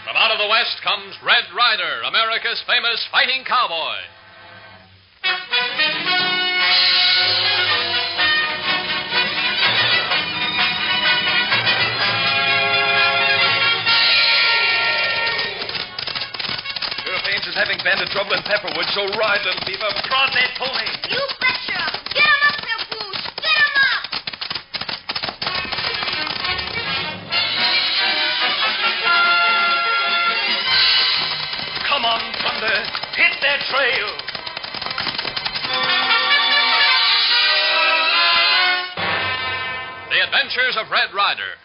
From out of the West comes Red Ryder, America's famous fighting cowboy. Sheriff Haines is having bandit trouble in Pepperwood, so ride, little beaver. Prod that pony. You betcha. Get him up there, Bruce. Get him up. Come on, Thunder. Hit that trail. The Adventures of Red Ryder.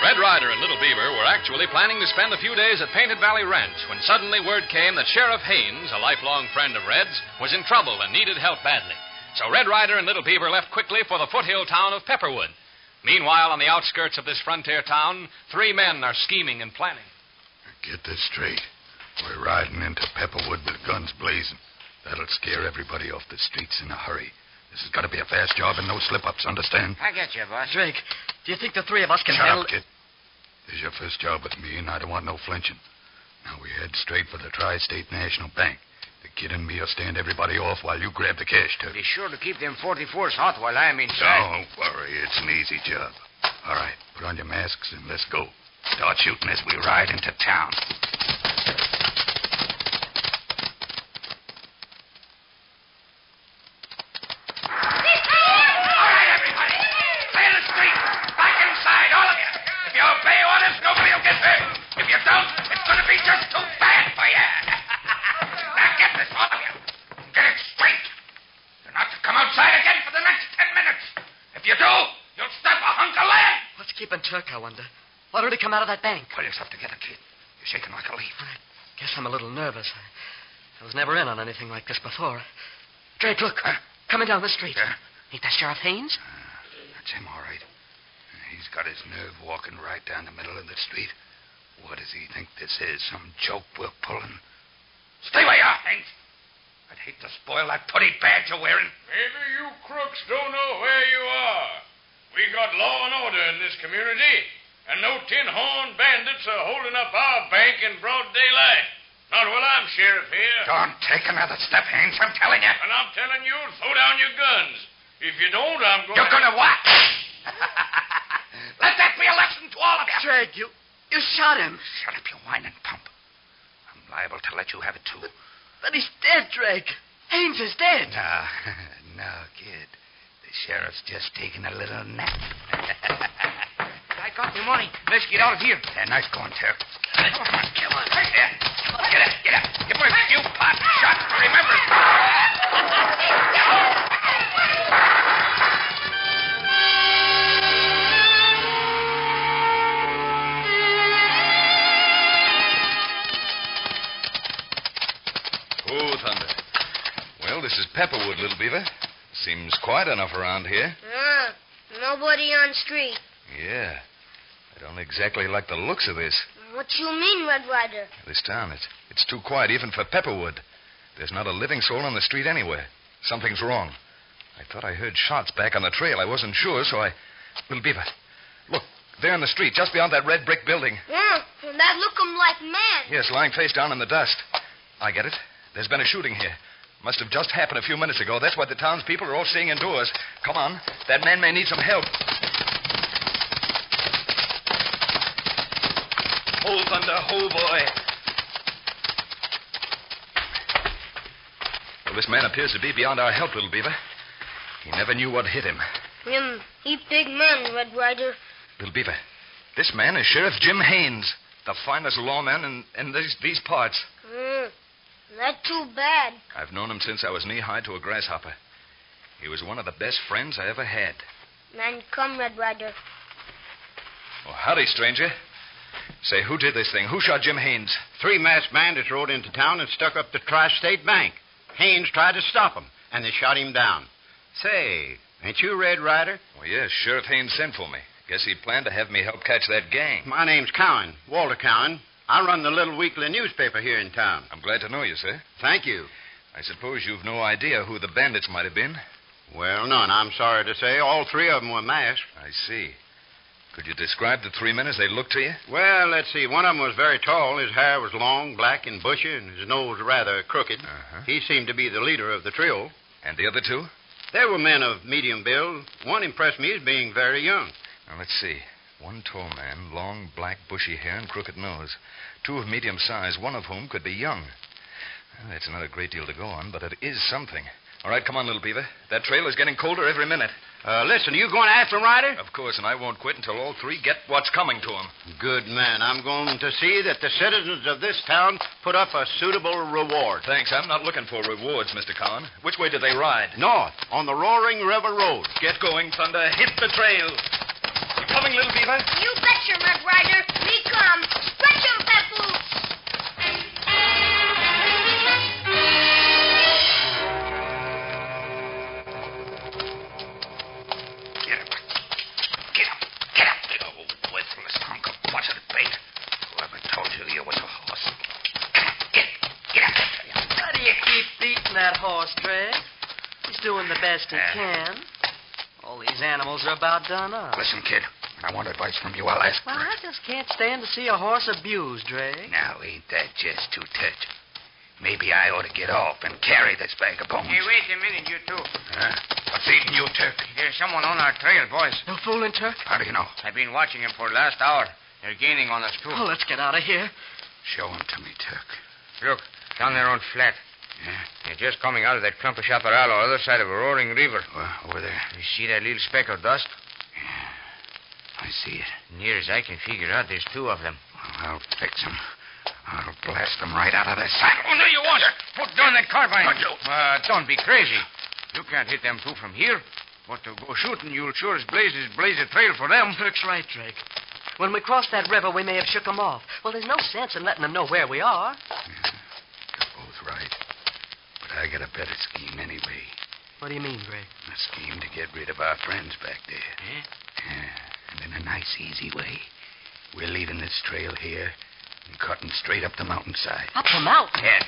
Red Ryder and Little Beaver were actually planning to spend a few days at Painted Valley Ranch when suddenly word came that Sheriff Haines, a lifelong friend of Red's, was in trouble and needed help badly. So Red Ryder and Little Beaver left quickly for the foothill town of Pepperwood. Meanwhile, on the outskirts of this frontier town, 3 men are scheming and planning. Get this straight. We're riding into Pepperwood with guns blazing. That'll scare everybody off the streets in a hurry. This has got to be a fast job and no slip-ups, understand? I get you, boss. Drake, do you think the 3 of us can Shut handle up, kid. This is your first job with me, and I don't want no flinching. Now we head straight for the Tri-State National Bank. The kid and me will stand everybody off while you grab the cash, Turkey. Be sure to keep them 44s hot while I'm inside. Don't worry, it's an easy job. All right, put on your masks and let's go. Start shooting as we ride into town. All right, everybody. Clear the street. Back inside, all of you. If you obey orders, nobody will get hurt. If you don't, it's going to be just too bad for you. Now get this, all of you. Get it straight. You're not to come outside again for the next 10 minutes. If you do, you'll step a hunk of land. What's keeping Turk, I wonder? What did he come out of that bank? Pull yourself together, kid. You're shaking like a leaf. I guess I'm a little nervous. I was never in on anything like this before. Drake, look. Huh? Coming down the street. Yeah? Ain't that Sheriff Haines? That's him, all right. He's got his nerve walking right down the middle of the street. What does he think this is? Some joke we're pulling? Stay where you are, Haines. I'd hate to spoil that putty badge you're wearing. Maybe you crooks don't know where you are. We got law and order in this community, and no tin-horn bandits are holding up our bank in broad daylight. Not while I'm sheriff here. Don't take another step, Haines, I'm telling you. And I'm telling you, throw down your guns. If you don't, I'm going You're going to what? Let that be a lesson to all of you. Drake, you shot him. Shut up, you whining pump. I'm liable to let you have it, too. But he's dead, Drake. Haines is dead. No, kid. The sheriff's just taking a little nap. I got the money. Let's get out of here. Yeah, nice going, Turk. Come on. Right there. Get up. Give me a few pot shots. Remember. Oh, thunder. Well, this is Pepperwood, Little Beaver. Seems quiet enough around here. Nobody on street. Yeah. I don't exactly like the looks of this. What you mean, Red Ryder? This town, it's too quiet even for Pepperwood. There's not a living soul on the street anywhere. Something's wrong. I thought I heard shots back on the trail. I wasn't sure, so I... Little Beaver, look, there in the street, just beyond that red brick building. Yeah, that looking like man. Yes, lying face down in the dust. I get it. There's been a shooting here. Must have just happened a few minutes ago. That's what the townspeople are all seeing indoors. Come on. That man may need some help. Hold, Thunder. Hold, boy. Well, this man appears to be beyond our help, Little Beaver. He never knew what hit him. He big man, Red Ryder. Little Beaver, this man is Sheriff Jim Haines, the finest lawman in these parts. Not too bad. I've known him since I was knee-high to a grasshopper. He was one of the best friends I ever had. Man, come, Red Rider. Well, howdy, stranger. Say, who did this thing? Who shot Jim Haines? 3 masked bandits rode into town and stuck up the Tri-State Bank. Haines tried to stop them, and they shot him down. Say, ain't you Red Rider? Well, yes, Sheriff Haines sent for me. Guess he planned to have me help catch that gang. My name's Cowan, Walter Cowan. I run the little weekly newspaper here in town. I'm glad to know you, sir. Thank you. I suppose you've no idea who the bandits might have been? Well, none. I'm sorry to say all 3 of them were masked. I see. Could you describe the 3 men as they looked to you? Well, let's see. One of them was very tall. His hair was long, black, and bushy, and his nose rather crooked. Uh-huh. He seemed to be the leader of the trio. And the other 2? They were men of medium build. One impressed me as being very young. Now, let's see. One tall man, long, black, bushy hair, and crooked nose. 2 of medium size, one of whom could be young. Well, that's not a great deal to go on, but it is something. All right, come on, little beaver. That trail is getting colder every minute. Listen, are you going after him, Ryder? Of course, and I won't quit until all 3 get what's coming to them. Good man. I'm going to see that the citizens of this town put up a suitable reward. Thanks. I'm not looking for rewards, Mr. Cowan. Which way did they ride? North, on the Roaring River Road. Get going, Thunder. Hit the trail. You coming, little beaver? You betcha, Red Rider. Me come. Stretch him, Papoose. That horse, Drake. He's doing the best he can. All these animals are about done up. Listen, kid. When I want advice from you, I'll ask Well, for it. I just can't stand to see a horse abused, Drake. Now, ain't that just too touch? Maybe I ought to get off and carry this bag of bones. Hey, wait a minute, you two. What's eating you, Turk? There's someone on our trail, boys. No fooling, Turk. How do you know? I've been watching him for the last hour. They're gaining on us, too. Oh, let's get out of here. Show him to me, Turk. Look, down there on flat. Yeah? They're just coming out of that clump of chaparral on the other side of a roaring river. Over there. You see that little speck of dust? Yeah. I see it. Near as I can figure out, there's 2 of them. Well, I'll fix them. I'll blast them right out of their saddle. Oh, no, you won't. Put down that carbine. Don't you? Don't be crazy. You can't hit them 2 from here. But to go shooting, you'll sure as blazes blaze a trail for them. Turk's right, Drake. When we crossed that river, we may have shook them off. Well, there's no sense in letting them know where we are. Yeah, you're both right. But I got a better scheme anyway. What do you mean, Drake? A scheme to get rid of our friends back there. Yeah? Yeah, and in a nice, easy way. We're leaving this trail here and cutting straight up the mountainside. Up the mountain? Yeah.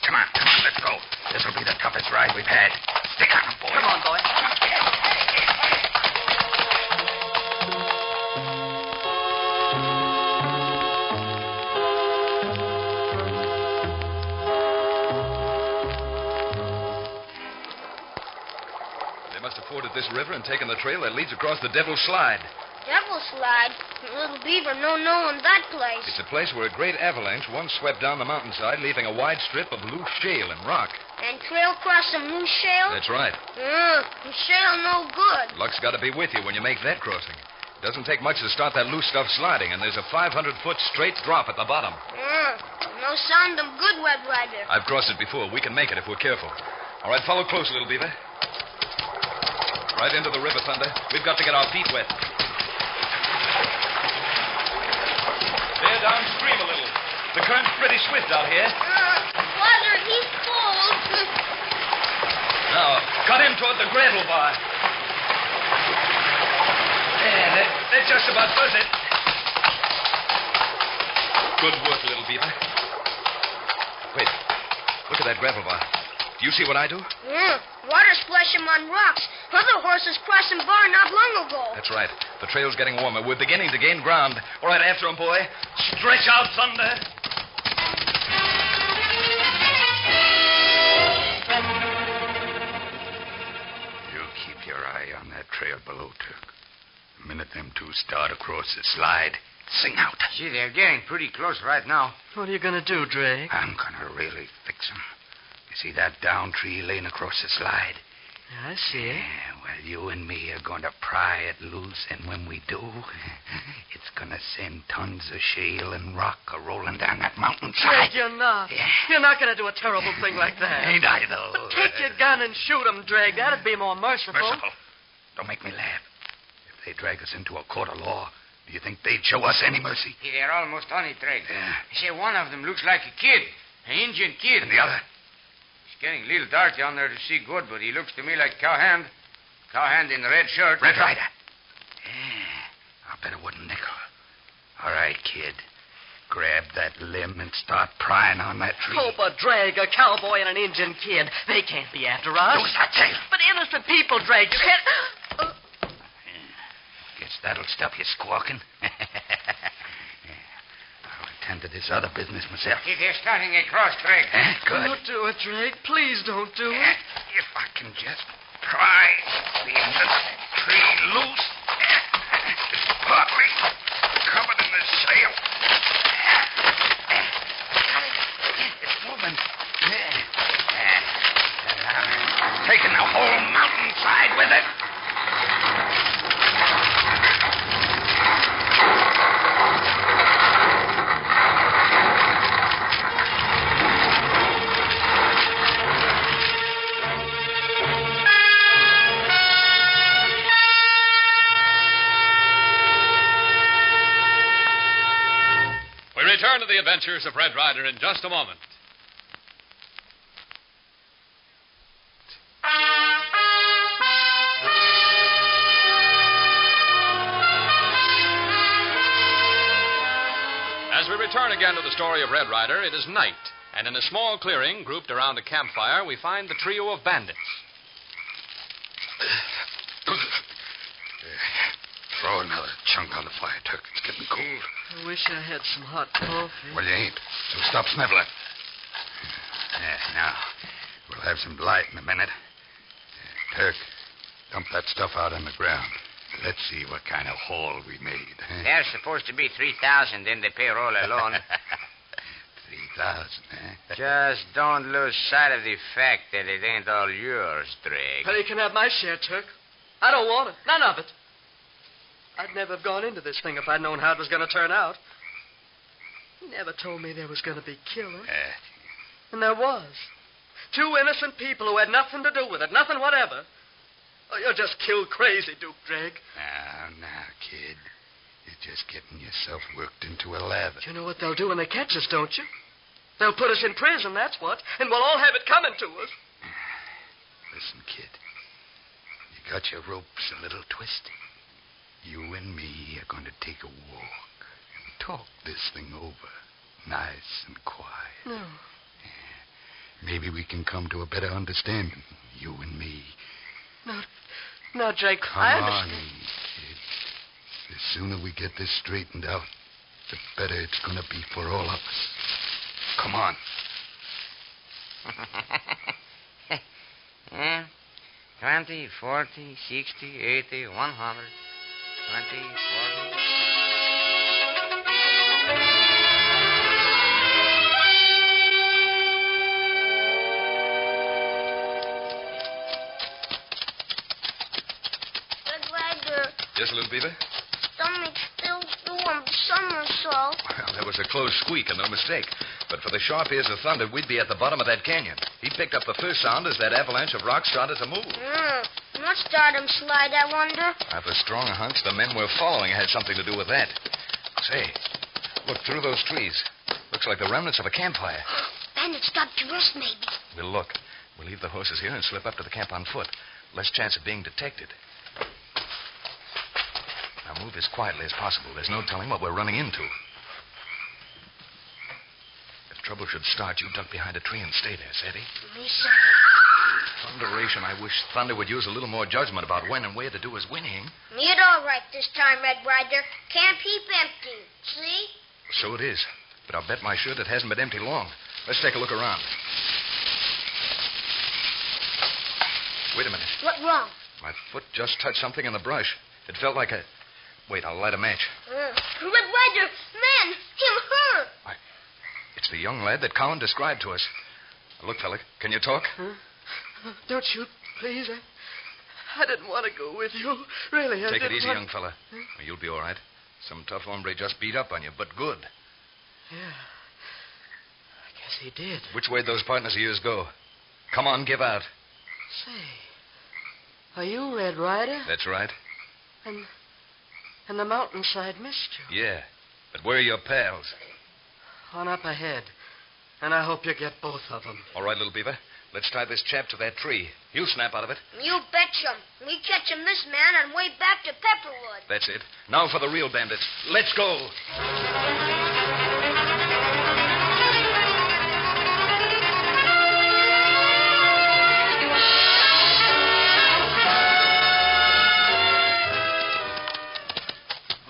Come on, let's go. This'll be the toughest ride we've had. Stick on 'em, boys. Come on, boy. They must have forded this river and taken the trail that leads across the Devil's Slide. Devil Slide. Little Beaver no knowing that place. It's a place where a great avalanche once swept down the mountainside, leaving a wide strip of loose shale and rock. And trail across some loose shale? That's right. The shale no good. Luck's got to be with you when you make that crossing. Doesn't take much to start that loose stuff sliding, and there's a 500-foot straight drop at the bottom. No sound them good, Red Rider. I've crossed it before. We can make it if we're careful. All right, follow close, little beaver. Right into the river, Thunder. We've got to get our feet wet. They're downstream a little. The current's pretty swift out here. Water, he's cold. Now, cut in toward the gravel bar. Yeah, that just about does it. Good work, little beaver. Wait. Look at that gravel bar. Do you see what I do? Water splashing on rocks. Other horses crossing bar not long ago. That's right. The trail's getting warmer. We're beginning to gain ground. All right, after him, boy. Stretch out, Thunder. You keep your eye on that trail below, Turk. The minute them 2 start across the slide, sing out. See, they're getting pretty close right now. What are you going to do, Drake? I'm gonna really fix 'em. You see that down tree laying across the slide? I see it. Yeah, well, You and me are going to pry it loose, and when we do, it's going to send tons of shale and rock a-rolling down that mountainside. Drake, you're not. Yeah. You're not going to do a terrible thing like that. Ain't I, though? But take your gun and shoot him, Drake. That'd be more merciful. Merciful. Don't make me laugh. If they drag us into a court of law, do you think they'd show us any mercy? They're almost on it, Drake. Yeah. Say, one of them looks like a kid. An Indian kid. And the other? It's getting a little dark down there to see good, but he looks to me like Cowhand. Cowhand in the red shirt. Red Rider. Yeah. I'll bet a wooden nickel. All right, kid. Grab that limb and start prying on that tree. Oh, but Drake, a cowboy and an Indian kid, they can't be after us. Loose that tail. But innocent people, Drake, you can't... Guess that'll stop you squawking. I'll attend to this other business myself. They're starting across, Drake. Good. Don't do it, Drake. Please don't do it. If I can just pry the end of the tree loose, it's partly covered in the sail. It's moving. Taking the whole mountainside with it. Return to the adventures of Red Rider in just a moment. As we return again to the story of Red Rider, it is night, and in a small clearing grouped around a campfire, we find the trio of bandits. Throw another chunk on the fire, Turk. It's getting cold. I wish I had some hot coffee. Well, you ain't. So stop sniveling. Now, we'll have some light in a minute. Turk, dump that stuff out on the ground. Let's see what kind of haul we made. There's supposed to be 3,000 in the payroll alone. 3,000, Just don't lose sight of the fact that it ain't all yours, Drake. Well, you can have my share, Turk. I don't want it. None of it. I'd never have gone into this thing if I'd known how it was going to turn out. He never told me there was going to be killing. And there was. 2 innocent people who had nothing to do with it, nothing whatever. Oh, you're just killed crazy, Duke Drake. Now, kid. You're just getting yourself worked into a lather. You know what they'll do when they catch us, don't you? They'll put us in prison, that's what. And we'll all have it coming to us. Listen, kid. You got your ropes a little twisted. You and me are going to take a walk and talk this thing over. Nice and quiet. No. Yeah. Maybe we can come to a better understanding, you and me. No, Drake, Come I on, understand. kid. The sooner we get this straightened out, the better it's going to be for all of us. Come on. Yeah. 20, 40, 60, 80, 100. 20, 40. Red Rider, Yes, little beaver? stomach's still warm. Somersault. Well, there was a close squeak and no mistake. But for the sharp ears of thunder, we'd be at the bottom of that canyon. He picked up the first sound as that avalanche of rocks started to move. What started him slide, I wonder? I have a strong hunch the men we're following had something to do with that. Say, look through those trees. Looks like the remnants of a campfire. Bandits stopped to rest, maybe. We'll look. We'll leave the horses here and slip up to the camp on foot. Less chance of being detected. Now move as quietly as possible. There's no telling what we're running into. If trouble should start, you duck behind a tree and stay there, Sadie. Me sorry. Thunderation, I wish Thunder would use a little more judgment about when and where to do his whinnying. You're all right this time, Red Rider. Camp heap empty. See? So it is. But I'll bet my shirt it hasn't been empty long. Let's take a look around. Wait a minute. What wrong? My foot just touched something in the brush. It felt like a... Wait, I'll light a match. Red Rider, man, him hurt. It's the young lad that Cowan described to us. Look, fella, can you talk? Don't shoot, please. I didn't want to go with you. Really, I Take it didn't easy, want... young fella. Well, you'll be all right. Some tough hombre just beat up on you, but good. Yeah. I guess he did. Which way'd those partners of yours go? Come on, give out. Say, are you Red Rider? That's right. And the mountainside mister? Yeah. But where are your pals? On up ahead. And I hope you get both of them. All right, little beaver. Let's tie this chap to that tree. He'll snap out of it. You betcha. We catch him, this man, and way back to Pepperwood. That's it. Now for the real bandits. Let's go.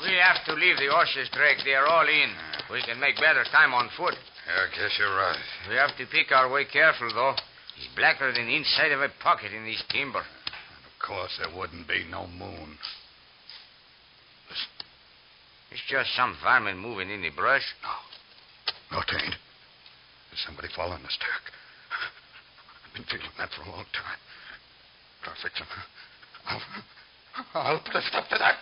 We have to leave the horses, Drake. They are all in. We can make better time on foot. Yeah, I guess you're right. We have to pick our way careful, though. He's blacker than the inside of a pocket in this timber. Of course, there wouldn't be no moon. Listen. It's just some varmint moving in the brush. No, it ain't. There's somebody following us, Turk. I've been feeling that for a long time. Try to fix him. I'll put a stop to that.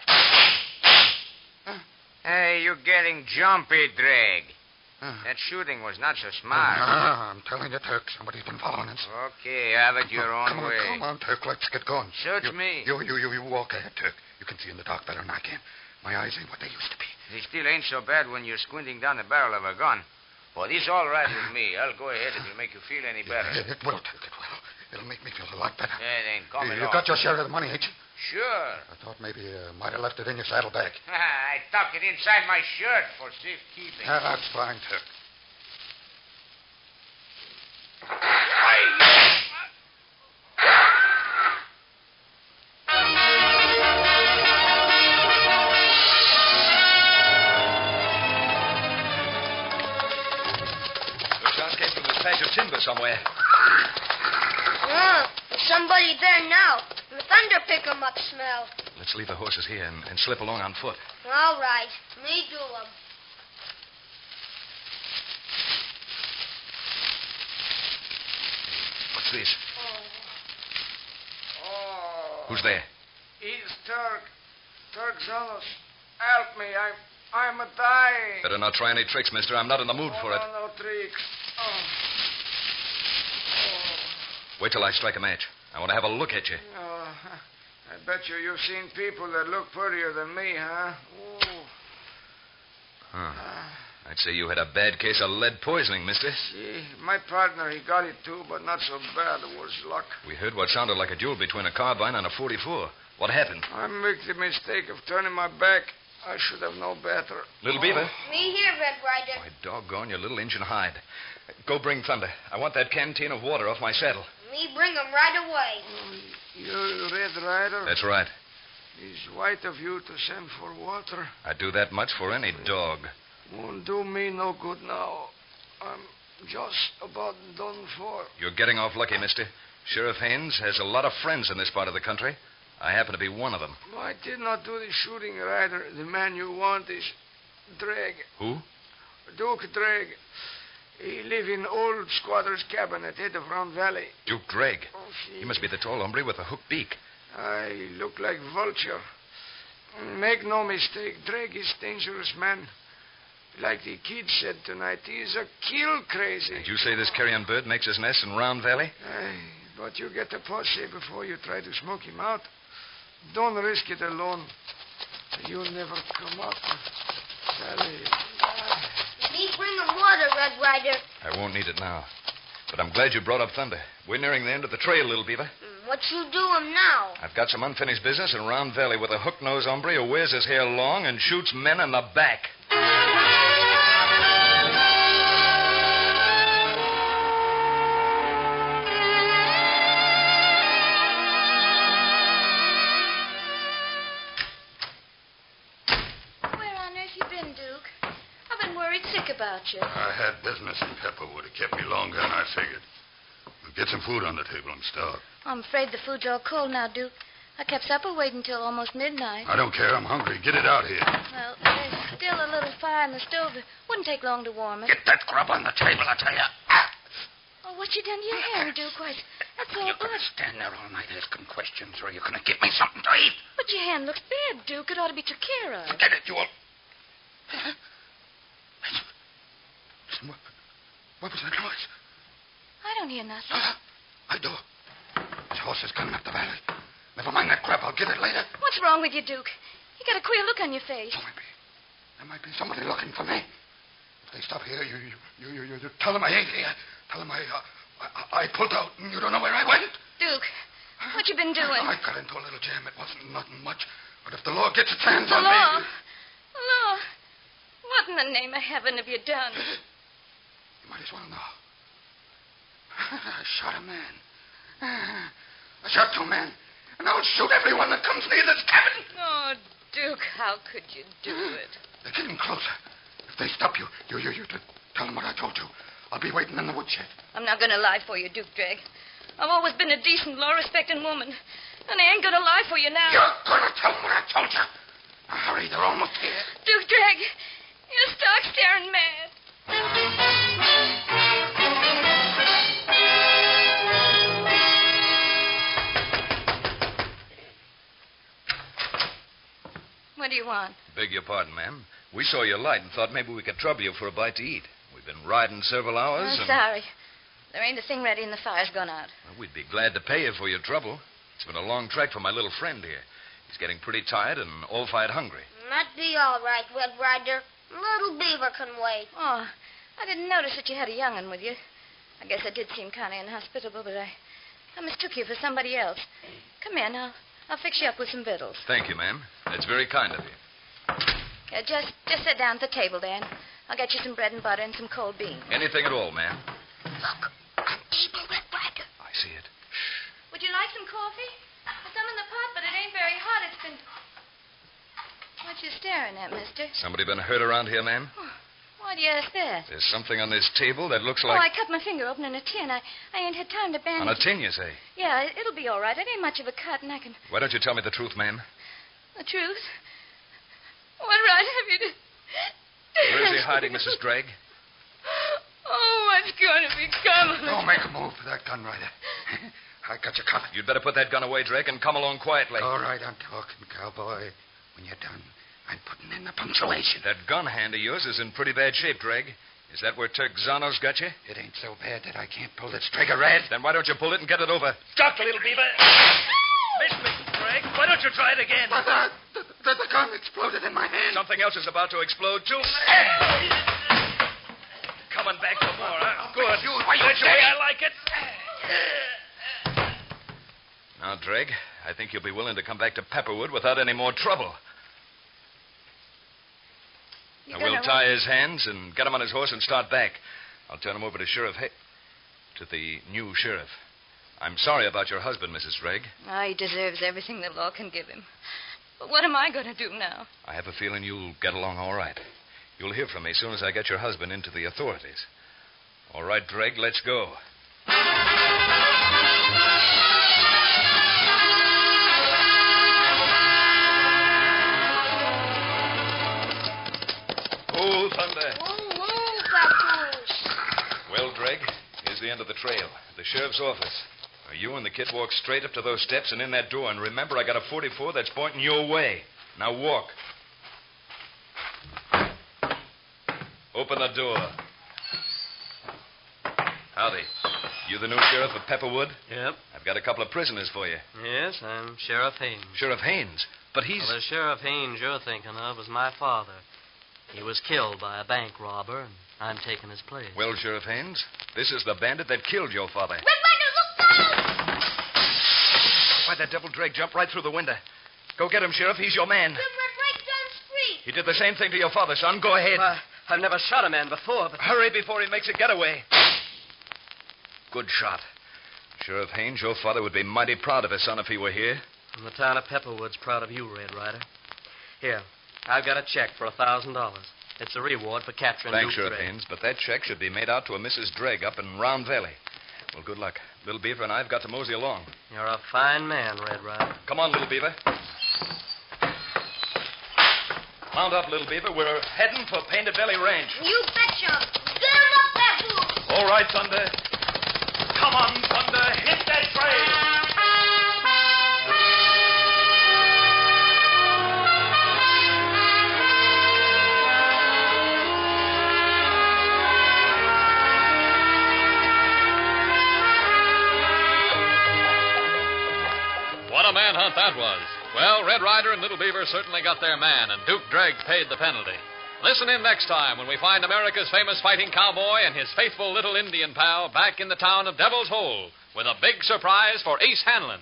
Hey, you're getting jumpy, Drake. That shooting was not so smart. I'm telling you, Turk, somebody's been following us. Okay, have it your own way. Come on, Turk, let's get going. Suits me. You walk ahead, Turk. You can see in the dark better than I can. My eyes ain't what they used to be. They still ain't so bad when you're squinting down the barrel of a gun. But it's all right with me. I'll go ahead if it'll make you feel any better. It will, Turk, it will. It'll make me feel a lot better. It ain't coming You off. got your share of the money, ain't you? Sure. I thought maybe you might have left it in your saddlebag. I tuck it inside my shirt for safekeeping. That's fine, Turk. Those shots came from this patch of timber somewhere. There's somebody there now. The thunder pick 'em up smell. Let's leave the horses here and slip along on foot. All right. Me do 'em. What's this? Oh. Who's there? He's Turk. Turk Zonos. Help me. I'm a dying. Better not try any tricks, mister. I'm not in the mood for it. No tricks. Oh. Wait till I strike a match. I want to have a look at you. Oh, I bet you've seen people that look prettier than me, huh? Huh. I'd say you had a bad case of lead poisoning, mister. See, my partner, he got it too, but not so bad. It was luck. We heard what sounded like a duel between a carbine and a .44. What happened? I made the mistake of turning my back. I should have known better. Little Beaver? Me here, Red Rider. Why, doggone your little Injun hide. Go bring Thunder. I want that canteen of water off my saddle. Me bring 'em right away. You're Red Rider? That's right. It's white of you to send for water. I'd do that much for any dog. Won't do me no good now. I'm just about done for. You're getting off lucky, mister. Sheriff Haynes has a lot of friends in this part of the country. I happen to be one of them. I did not do the shooting, Ryder. The man you want is Drake. Who? Duke Drake. He live in old squatter's cabin at head of Round Valley. Duke Drake. Oh, see. He must be the tall hombre with the hooked beak. I look like vulture. Make no mistake, Drake is dangerous man. Like the kid said tonight, he is a kill crazy. And you say this carrion bird makes his nest in Round Valley? Aye, but you get a posse before you try to smoke him out. Don't risk it alone. You'll never come up. Valley. Me bring 'em water, Red Rider. I won't need it now. But I'm glad you brought up Thunder. We're nearing the end of the trail, little Beaver. What you do 'em now? I've got some unfinished business in Round Valley with a hook-nosed hombre who wears his hair long and shoots men in the back. Where on earth you been, Duke? I've been worried sick about you. I had business in Pepperwood. It kept me longer than I figured. We'll get some food on the table. I'm starved. I'm afraid the food's all cold now, Duke. I kept supper waiting till almost midnight. I don't care. I'm hungry. Get it out here. Well, there's still a little fire in the stove. It wouldn't take long to warm it. Get that grub on the table, I tell you. Oh, what you done to your hair, Duke? Why, that's all You're going blood. to stand there all night asking questions, or you're going to give me something to eat. But your hand looks bad, Duke. It ought to be took care of. Forget it, Jewel. Listen, what was that noise? I don't hear nothing. I do. His horse is coming up the valley. Never mind that crap. I'll get it later. What's wrong with you, Duke? You got a queer look on your face. There might be somebody looking for me. If they stop here, you tell them I ain't here. Tell them I pulled out and you don't know where I went. Duke, what you been doing? I got into a little jam. It wasn't nothing much. But if the law gets its hands The on law? me... The law? What in the name of heaven have you done? You might as well know. I shot a man. I shot 2 men. And I'll shoot everyone that comes near this cabin. Oh, Duke, how could you do it? They're getting closer. If they stop you tell them what I told you. I'll be waiting in the woodshed. I'm not going to lie for you, Duke Dreg. I've always been a decent, law-respecting woman. And I ain't going to lie for you now. You're going to tell them what I told you. Now, hurry, they're almost here. Duke Dreg, you're stark staring mad. What do you want? Beg your pardon, ma'am. We saw your light and thought maybe we could trouble you for a bite to eat. We've been riding several hours. I'm sorry. There ain't a thing ready and the fire's gone out. Well, we'd be glad to pay you for your trouble. It's been a long trek for my little friend here. He's getting pretty tired and all fired hungry. That'd be all right, Red Rider. Little Beaver can wait. Oh, I didn't notice that you had a young'un with you. I guess I did seem kind of inhospitable, but I mistook you for somebody else. Come in. I'll fix you up with some victuals. Thank you, ma'am. That's very kind of you. Yeah, just sit down at the table, Dan. I'll get you some bread and butter and some cold beans. Anything at all, ma'am. Look, a table, Red Rider. I see it. Would you like some coffee? There's some in the pot, but it ain't very hot. It's been... What you staring at, mister? Somebody been hurt around here, ma'am? Oh, why do you ask that? There's something on this table that looks Oh, like... I cut my finger opening a tin. I ain't had time to bandage On a it. tin, you say? Yeah, it'll be all right. It ain't much of a cut, and I can... Why don't you tell me the truth, ma'am? The truth? What right have you to... Where is he hiding, Mrs. Gregg? Oh, what's going to become of it? Don't make a move for that gun, Ryder. I got you covered. You'd better put that gun away, Drake, and come along quietly. All right, I'm talking, cowboy. When you're done, I'm putting in the punctuation. That gun hand of yours is in pretty bad shape, Drake. Is that where Turk Zano's got you? It ain't so bad that I can't pull this trigger, Red. Then why don't you pull it and get it over? Stop, little beaver. Miss Mrs. Gregg. Why don't you try it again? But the gun exploded in my hand. Something else is about to explode, too. Coming back for more, huh? Good. That's the way I like it. Now, Drake, I think you'll be willing to come back to Pepperwood without any more trouble. Now, we'll tie his hands and get him on his horse and start back. I'll turn him over to to the new sheriff. I'm sorry about your husband, Mrs. Gregg. Oh, he deserves everything the law can give him. But what am I going to do now? I have a feeling you'll get along all right. You'll hear from me as soon as I get your husband into the authorities. All right, Drake, let's go. Oh, thunder. Whoa, Papoose. Well, Drake, here's the end of the trail. The sheriff's office. Now, you and the kid walk straight up to those steps and in that door. And remember, I got a 44 that's pointing your way. Now walk. Open the door. Howdy. You the new sheriff of Pepperwood? Yep. I've got a couple of prisoners for you. Yes, I'm Sheriff Haynes. Sheriff Haynes? But he's... Well, the Sheriff Haynes you're thinking of was my father. He was killed by a bank robber, and I'm taking his place. Well, Sheriff Haynes, this is the bandit that killed your father. Red Rider, look out! Why, that devil Drake jumped right through the window. Go get him, Sheriff. He's your man. Red right down the street. He did the same thing to your father, son. Go ahead. I've never shot a man before, but... Hurry before he makes a getaway. Good shot. Sheriff Haynes, your father would be mighty proud of his son if he were here. And the town of Pepperwood's proud of you, Red Rider. Here, I've got a check for $1,000. It's a reward for capturing Thanks, Duke Sheriff Drake. Haynes, but that check should be made out to a Mrs. Drake up in Round Valley. Well, good luck. Little Beaver and I've got to mosey along. You're a fine man, Red Rider. Come on, Little Beaver. Mount up, Little Beaver. We're heading for Painted Valley Ranch. You betcha. Get him up, Papoose. All right, Thunder. Come on, Thunder, hit that trail. What a manhunt that was. Well, Red Ryder and Little Beaver certainly got their man, and Duke Dreg paid the penalty. Listen in next time when we find America's famous fighting cowboy and his faithful little Indian pal back in the town of Devil's Hole with a big surprise for Ace Hanlon.